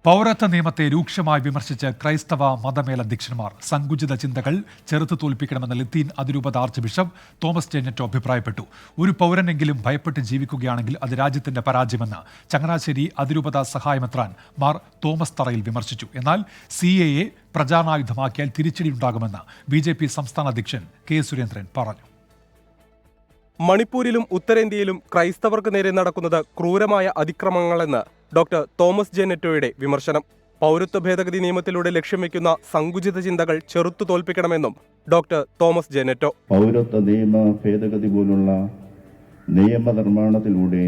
പൗരത്വ നിയമത്തെ രൂക്ഷമായി വിമർശിച്ച് ക്രൈസ്തവ മതമേലധ്യക്ഷന്മാർ സങ്കുചിത ചിന്തകൾ ചെറുത്തു തോൽപ്പിക്കണമെന്ന് ലത്തീൻ അതിരൂപത ആർച്ച് ബിഷപ്പ് തോമസ് ജെനെറ്റോ അഭിപ്രായപ്പെട്ടു. ഒരു പൗരനെങ്കിലും ഭയപ്പെട്ട് ജീവിക്കുകയാണെങ്കിൽ അത് രാജ്യത്തിന്റെ പരാജയമെന്ന് ചങ്ങനാശ്ശേരി അതിരൂപത സഹായമെത്രാൻ മാർ തോമസ് തറയിൽ വിമർശിച്ചു. എന്നാൽ CAA പ്രചാരണായുധമാക്കിയാൽ തിരിച്ചടിയുണ്ടാകുമെന്ന് BJP സംസ്ഥാന അധ്യക്ഷൻ കെ സുരേന്ദ്രൻ പറഞ്ഞു. മണിപ്പൂരിലും ഉത്തരേന്ത്യയിലും ക്രൈസ്തവർക്ക് നേരെ നടക്കുന്നത് ക്രൂരമായ അതിക്രമങ്ങളെന്ന് ഡോക്ടർ തോമസ് ജെനെറ്റോയുടെ വിമർശനം. പൗരത്വ ഭേദഗതി നിയമത്തിലൂടെ ലക്ഷ്യം വെക്കുന്ന സങ്കുചിത ചിന്തകൾ ചെറുത്തു തോൽപ്പിക്കണമെന്നും ഡോക്ടർ തോമസ് ജെനെറ്റോ. പൗരത്വ നിയമ ഭേദഗതി പോലുള്ള നിയമനിർമ്മാണത്തിലൂടെ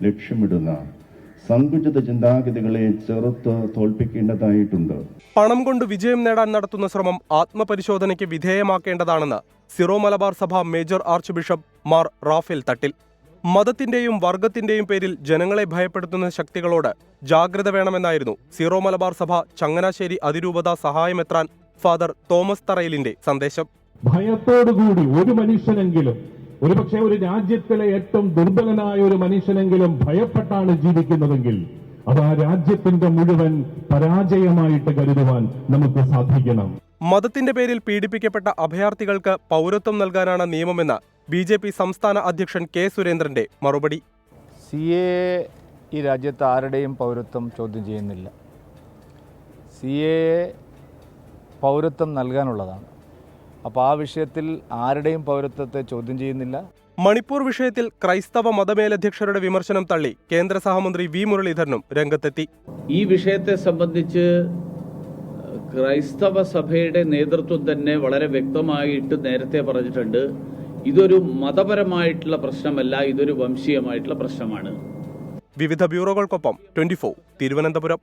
ലക്ഷ്യമിടുന്ന സങ്കുചിത ചിന്താഗതികളെ ചെറുത്ത് തോൽപ്പിക്കേണ്ടതായിട്ടുണ്ട്. പണം കൊണ്ട് വിജയം നേടാൻ നടത്തുന്ന ശ്രമം ആത്മപരിശോധനയ്ക്ക് വിധേയമാക്കേണ്ടതാണെന്ന് സിറോ മലബാർ സഭ major archbishop Mar Raphael Thattil. മതത്തിന്റെയും വർഗത്തിന്റെയും പേരിൽ ജനങ്ങളെ ഭയപ്പെടുത്തുന്ന ശക്തികളോട് ജാഗ്രത വേണമെന്നായിരുന്നു സിറോ മലബാർ സഭ ചങ്ങനാശ്ശേരി അതിരൂപത സഹായമെത്രാൻ ഫാദർ തോമസ് തറയിലിന്റെ സന്ദേശം. ഭയത്തോടുകൂടി ഒരു മനുഷ്യനെങ്കിലും, ഒരുപക്ഷെ ഒരു രാജ്യത്തിലെ ഏറ്റവും ദുർബലനായ ഒരു മനുഷ്യനെങ്കിലും ഭയപ്പെട്ടാണ് ജീവിക്കുന്നതെങ്കിൽ അത് ആ രാജ്യത്തിന്റെ മുഴുവൻ പരാജയമായിട്ട് കരുതുവാൻ നമുക്ക് സാധിക്കണം. മതത്തിന്റെ പേരിൽ പീഡിപ്പിക്കപ്പെട്ട അഭയാർത്ഥികൾക്ക് പൗരത്വം നൽകാനാണ് നിയമമെന്ന് BJP സംസ്ഥാന അധ്യക്ഷൻ കെ സുരേന്ദ്രന്റെ മറുപടി. CAA ഈ രാജ്യത്ത് ആരുടെയും പൗരത്വം ചോദ്യം ചെയ്യുന്നില്ല. CAA പൗരത്വം നൽകാനുള്ളതാണ്. അപ്പോൾ ആ വിഷയത്തിൽ ആരുടെയും പൗരത്വത്തെ ചോദ്യം ചെയ്യുന്നില്ല. മണിപ്പൂർ വിഷയത്തിൽ ക്രൈസ്തവ മതമേലധ്യക്ഷരുടെ വിമർശനം തള്ളി കേന്ദ്ര സഹമന്ത്രി V മുരളീധരനും രംഗത്തെത്തി. ഈ വിഷയത്തെ സംബന്ധിച്ച് ക്രൈസ്തവ സഭയുടെ നേതൃത്വം തന്നെ വളരെ വ്യക്തമായിട്ട് നേരത്തെ പറഞ്ഞിട്ടുണ്ട്. ഇതൊരു മതപരമായിട്ടുള്ള പ്രശ്നമല്ല, ഇതൊരു വംശീയമായിട്ടുള്ള പ്രശ്നമാണ്. വിവിധ ബ്യൂറോകൾക്കൊപ്പം 24 തിരുവനന്തപുരം.